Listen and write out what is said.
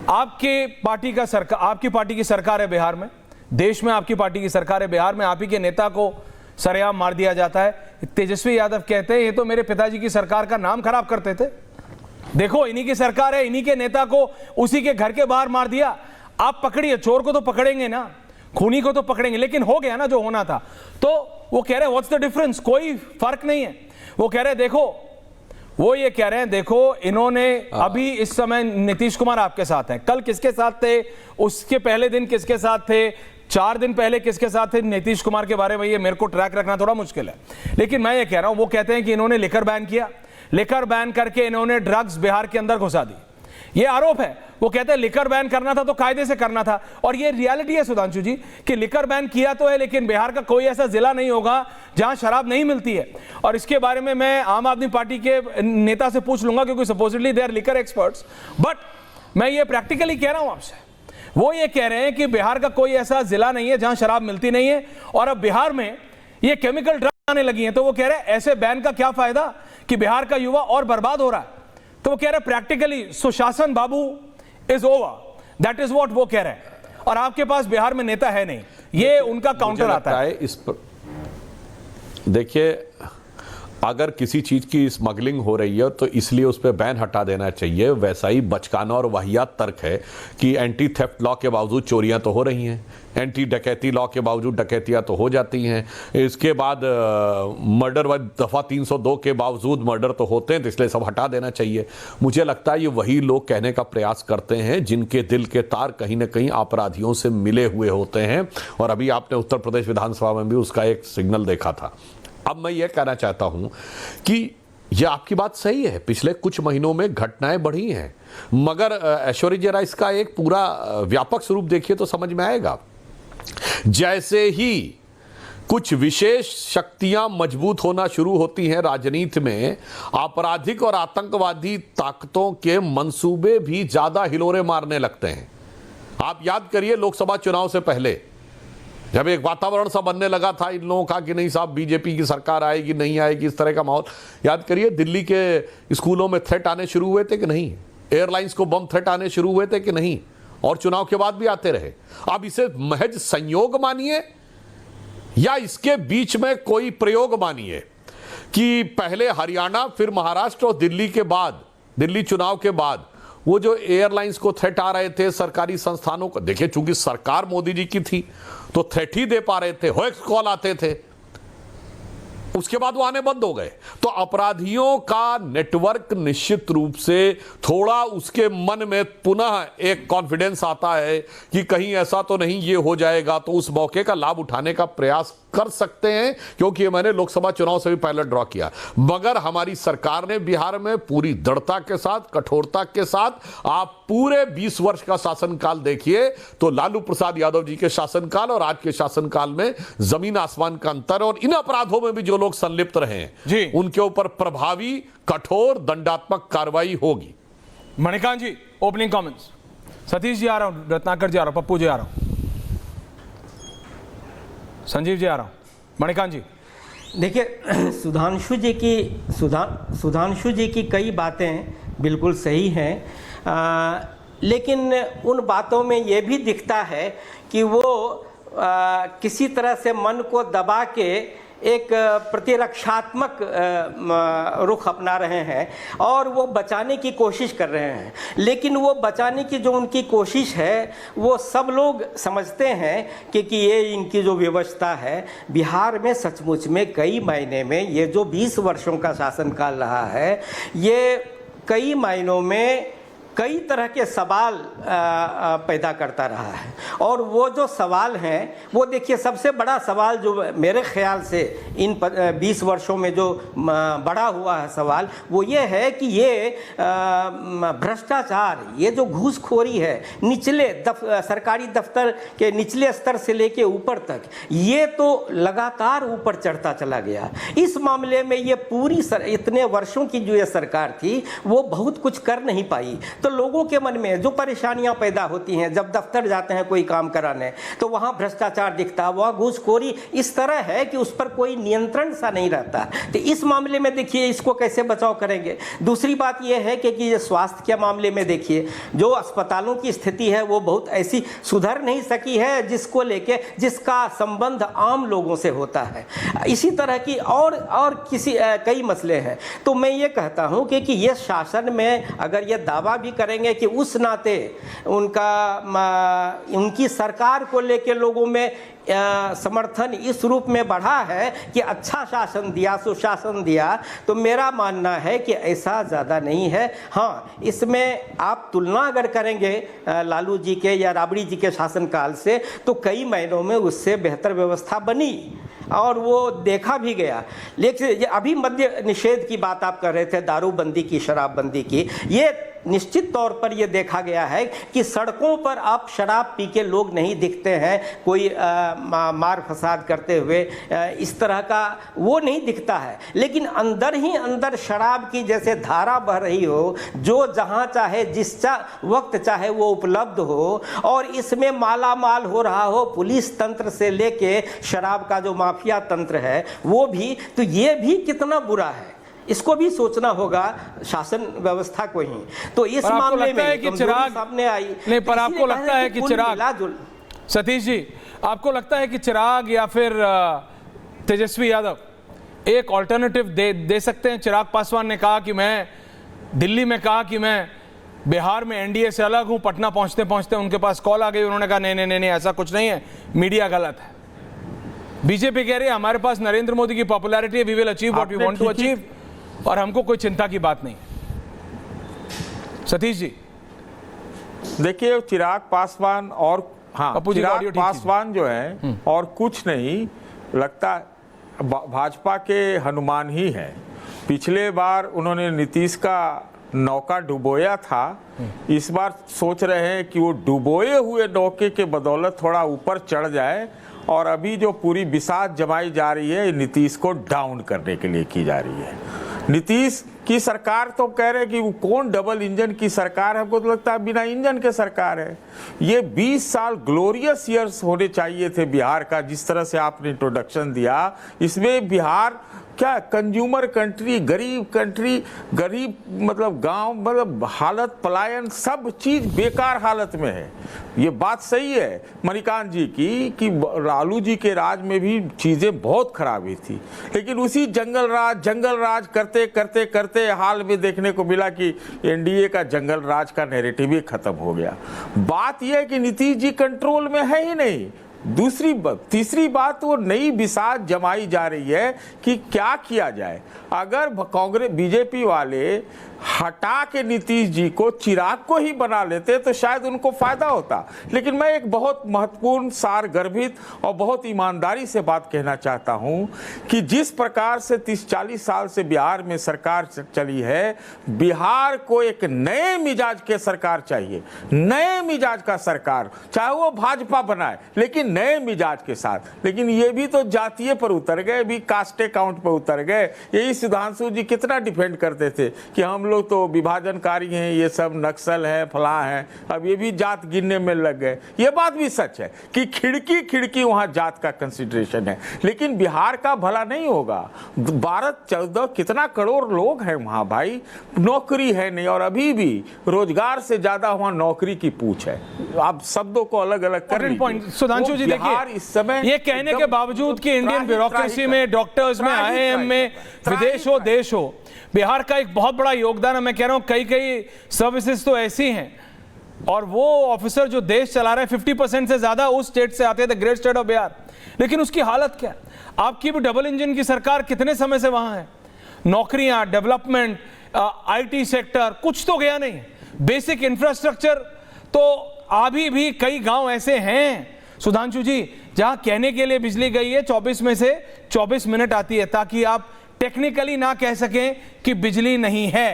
आपकी पार्टी की सरकार है बिहार में, देश में आपकी पार्टी की सरकार है बिहार में, आप ही के नेता को सरेआम मार दिया जाता है। तेजस्वी यादव कहते हैं ये तो मेरे पिताजी की सरकार का नाम खराब करते थे, देखो इन्हीं की सरकार है, इन्हीं के नेता को उसी के घर के बाहर मार दिया। आप पकड़िए, चोर को तो पकड़ेंगे ना, खूनी को तो पकड़ेंगे, लेकिन हो गया ना जो होना था। तो वो कह रहे हैं व्हाट्स द डिफरेंस, कोई फर्क नहीं है। वो कह रहे हैं देखो, वो ये कह रहे हैं देखो इन्होंने अभी इस समय नीतीश कुमार आपके साथ हैं, कल किसके साथ थे, उसके पहले दिन किसके साथ थे, 4 दिन पहले किसके साथ थे। नीतीश कुमार के बारे में ये मेरे को ट्रैक रखना थोड़ा मुश्किल है, लेकिन मैं ये कह रहा हूं, वो कहते हैं कि इन्होंने लिकर बैन किया, लिकर बैन करके इन्होंने ड्रग्स बिहार के अंदर घुसा दी, ये आरोप है। वो कहते हैं लिकर बैन करना था तो कायदे से करना था, और ये रियलिटी है सुधांशु जी कि लिकर बैन किया तो है, लेकिन बिहार का कोई ऐसा जिला नहीं होगा जहां शराब नहीं मिलती है। और इसके बारे में मैं आम आदमी पार्टी के नेता से पूछ लूंगा, क्योंकि supposedly they are liquor experts, but मैं ये प्रैक्टिकली कह रहा हूं आपसे। वो ये कह रहे हैं कि बिहार का कोई ऐसा जिला नहीं है जहां शराब मिलती नहीं है, और अब बिहार में ये केमिकल ड्रग्स आने लगी हैं। तो वो कह रहे हैं ऐसे बैन का क्या फायदा कि बिहार का युवा और बर्बाद हो रहा है। तो वो कह रहे हैं practically Sushasan Babu is over, that is what वो कह रहे हैं, और आपके पास बिहार में नेता है नहीं, ये उनका काउंटर आता है। इस पर देखिए, अगर किसी चीज की स्मगलिंग हो रही है तो इसलिए उस पर बैन हटा देना चाहिए। वैसा ही बचकाना और वाहियात तर्क है कि एंटी थेफ्ट लॉ के बावजूद चोरियां तो हो रही हैं, एंटी डकैती लॉ के बावजूद डकैतियां तो हो जाती हैं, इसके बाद मर्डर व दफ़ा 302 के बावजूद मर्डर तो होते हैं, तो इसलिए सब हटा देना चाहिए। मुझे लगता है ये वही लोग कहने का प्रयास करते हैं जिनके दिल के तार कहीं ना कहीं अपराधियों से मिले हुए होते हैं, और अभी आपने उत्तर प्रदेश विधानसभा में भी उसका एक सिग्नल देखा था। अब मैं ये कहना चाहता हूं कि ये आपकी बात सही है, पिछले कुछ महीनों में घटनाएं बढ़ी हैं, मगर ऐश्वर्या जरा इसका एक पूरा व्यापक स्वरूप देखिए तो समझ में आएगा। जैसे ही कुछ विशेष शक्तियां मजबूत होना शुरू होती हैं राजनीति में, आपराधिक और आतंकवादी ताकतों के मंसूबे भी ज्यादा हिलोरे मारने लगते हैं। आप याद करिए लोकसभा चुनाव से पहले जब एक वातावरण सा बनने लगा था इन लोगों का कि नहीं साहब बीजेपी की सरकार आएगी नहीं आएगी, इस तरह का माहौल, याद करिए दिल्ली के स्कूलों में थ्रेट आने शुरू हुए थे कि नहीं, एयरलाइंस को बम थ्रेट आने शुरू हुए थे कि नहीं, और चुनाव के बाद भी आते रहे। अब इसे महज संयोग मानिए या इसके बीच में कोई प्रयोग मानिए कि पहले हरियाणा फिर महाराष्ट्र और दिल्ली चुनाव के बाद वो जो एयरलाइंस को थ्रेट आ रहे थे सरकारी संस्थानों को, देखिए चूंकि सरकार मोदी जी की थी तो थ्रेट ही दे पा रहे थे, होएक्स कॉल आते थे, उसके बाद वो आने बंद हो गए। तो अपराधियों का नेटवर्क निश्चित रूप से थोड़ा उसके मन में पुनः एक कॉन्फिडेंस आता है कि कहीं ऐसा तो नहीं ये हो जाएगा, तो उस मौके का लाभ उठाने का प्रयास कर सकते हैं, क्योंकि ये मैंने लोकसभा चुनाव से भी पहले ड्रॉ किया। मगर हमारी सरकार ने बिहार में पूरी दृढ़ता के साथ, कठोरता के साथ, आप पूरे 20 वर्ष का शासनकाल देखिए तो लालू प्रसाद यादव जी के शासनकाल और आज के शासनकाल में जमीन आसमान का अंतर, और इन अपराधों में भी जो लोग संलिप्त रहे हैं उनके ऊपर प्रभावी कठोर दंडात्मक कार्रवाई होगी। मणिकांत जी ओपनिंग कमेंट्स। सतीश जी आ रहा हूं, रत्नाकर जी आ रहा हूं, पप्पू जी आ रहा हूं, संजीव जी आ रहा हूं, मणिकांत जी। देखिए सुधांशु जी की कई बातें बिल्कुल सही हैं, लेकिन उन बातों में ये भी दिखता है कि वो किसी तरह से मन को दबा के एक प्रतिरक्षात्मक रुख अपना रहे हैं और वो बचाने की कोशिश कर रहे हैं। लेकिन वो बचाने की जो उनकी कोशिश है वो सब लोग समझते हैं कि ये इनकी जो व्यवस्था है बिहार में सचमुच में कई मायने में ये जो 20 वर्षों का शासनकाल रहा है ये कई मायनों में कई तरह के सवाल पैदा करता रहा है। और वो जो सवाल हैं वो देखिए, सबसे बड़ा सवाल जो मेरे ख्याल से इन 20 वर्षों में जो बड़ा हुआ है सवाल वो ये है कि ये भ्रष्टाचार, ये जो घूसखोरी है निचले सरकारी दफ्तर के निचले स्तर से लेके ऊपर तक, ये तो लगातार ऊपर चढ़ता चला गया। इस मामले में ये पूरी इतने वर्षों की जो ये सरकार थी वो बहुत कुछ कर नहीं पाई। तो लोगों के मन में जो परेशानियां पैदा होती हैं, जब दफ्तर जाते हैं कोई काम कराने तो वहां भ्रष्टाचार दिखता है, वहां घूसखोरी इस तरह है कि उस पर कोई नियंत्रण सा नहीं रहता। तो इस मामले में देखिए इसको कैसे बचाव करेंगे। दूसरी बात यह है कि ये स्वास्थ्य के मामले में देखिए जो अस्पतालों की स्थिति है वो बहुत ऐसी सुधर नहीं सकी है जिसको लेके जिसका संबंध आम लोगों से होता है। इसी तरह की और किसी कई मसले हैं। तो मैं ये कहता हूं कि ये शासन में अगर ये दावा भी करेंगे कि उस नाते उनकी सरकार को लेके लोगों में समर्थन इस रूप में बढ़ा है कि अच्छा शासन दिया, सुशासन दिया, तो मेरा मानना है कि ऐसा ज़्यादा नहीं है। हाँ, इसमें आप तुलना अगर करेंगे लालू जी के या राबड़ी जी के शासनकाल से तो कई महीनों में उससे बेहतर व्यवस्था बनी और वो देखा भी गया। लेकिन अभी मद्य निषेध की बात आप कर रहे थे, दारूबंदी की, शराबबंदी की, ये निश्चित तौर पर यह देखा गया है कि सड़कों पर आप शराब पी के लोग नहीं दिखते हैं, कोई मार फसाद करते हुए इस तरह का वो नहीं दिखता है। लेकिन अंदर ही अंदर शराब की जैसे धारा बह रही हो, जो जहां चाहे जिस वक्त चाहे वो उपलब्ध हो और इसमें माला माल हो रहा हो, पुलिस तंत्र से लेके शराब का जो माफिया तंत्र है वो भी, तो ये भी कितना बुरा है, इसको भी सोचना होगा शासन व्यवस्था को ही। तो इस मामले में कि चिराग सामने आई नहीं, पर आपको लगता है कि चिराग, सतीश जी, आपको लगता है कि चिराग या फिर तेजस्वी यादव एक ऑल्टरनेटिव दे सकते हैं? चिराग पासवान ने कहा कि मैं दिल्ली में कहा कि मैं बिहार में एनडीए से अलग हूं, पटना पहुंचते पहुंचते उनके पास कॉल आ गई, उन्होंने कहा नहीं नहीं नहीं ऐसा कुछ नहीं है, मीडिया गलत है। बीजेपी कह रही है हमारे पास नरेंद्र मोदी की पॉपुलैरिटी है, we will achieve what we want to achieve और हमको कोई चिंता की बात नहीं। सतीश जी देखिए, चिराग पासवान और चिराग पासवान जो है और कुछ नहीं लगता, भाजपा के हनुमान ही है। पिछले बार उन्होंने नीतीश का नौका डुबोया था, इस बार सोच रहे हैं कि वो डुबोए हुए नौके के बदौलत थोड़ा ऊपर चढ़ जाए और अभी जो पूरी बिसात जमाई जा रही है नीतीश को डाउन करने के लिए की जा रही है। नीतीश की सरकार तो कह रहे कि वो कौन डबल इंजन की सरकार है, हमको तो लगता है बिना इंजन के सरकार है। ये 20 साल ग्लोरियस ईयर्स होने चाहिए थे बिहार का, जिस तरह से आपने इंट्रोडक्शन दिया। इसमें बिहार क्या कंज्यूमर कंट्री, गरीब कंट्री, गरीब मतलब गांव, मतलब हालत पलायन सब चीज बेकार हालत में है। ये बात सही है मणिकांत जी की कि लालू जी के राज में भी चीजें बहुत खराबी थी, लेकिन उसी जंगल राज करते करते करते हाल में देखने को मिला कि एनडीए का जंगल राज का नैरेटिव ही खत्म हो गया। बात यह है कि नीतीश जी कंट्रोल में है ही नहीं। तीसरी बात वो नई बिसात जमाई जा रही है कि क्या किया जाए। अगर कांग्रेस बीजेपी वाले हटा के नीतीश जी को चिराग को ही बना लेते तो शायद उनको फायदा होता। लेकिन मैं एक बहुत महत्वपूर्ण, सारगर्भित और बहुत ईमानदारी से बात कहना चाहता हूं कि जिस प्रकार से 30-40 साल से बिहार में सरकार चली है, बिहार को एक नए मिजाज के सरकार चाहिए, नए मिजाज का सरकार, चाहे वो भाजपा बनाए लेकिन नए मिजाज के साथ। लेकिन ये भी तो जातीय पर उतर गए, भी कास्ट काउंट पर उतर गए। यही सुधांशु जी कितना डिफेंड करते थे कि हम लोग तो विभाजनकारी हैं, ये सब नक्सल है, फला है, अब ये भी जात गिनने में लग गए। ये बात भी सच है कि खिड़की खिड़की वहां जात का कंसिडरेशन है, लेकिन बिहार का भला नहीं होगा। 12-14 कितना करोड़ लोग हैं वहां भाई, नौकरी है नहीं और अभी भी रोजगार से ज्यादा वहां नौकरी की पूछ है। आप शब्दों को अलग अलग कर लीजिए। सुधांशु जी देखिए, इस समय ये कहने के बावजूद कि इंडियन ब्यूरोक्रेसी में, डॉक्टर्स में, आईएएम में, विदेश हो देश हो, बिहार का एक बहुत बड़ा योगदान है। मैं कह रहा हूं कई सर्विसेज तो ऐसी हैं और वो ऑफिसर जो देश चला रहे हैं 50% से ज्यादा उस स्टेट से आते थे, ग्रेट स्टेट ऑफ बिहार। लेकिन उसकी हालत क्या है? आपकी भी डबल इंजन की सरकार कितने समय से वहां है? नौकरियां, डेवलपमेंट, आईटी सेक्टर, कुछ तो गया नहीं। बेसिक इंफ्रास्ट्रक्चर तो अभी भी कई गांव ऐसे हैं सुधांशु जी जहां कहने के लिए बिजली गई है 24 में से 24 मिनट आती है, ताकि आप टेक्निकली ना कह सकें कि बिजली नहीं है।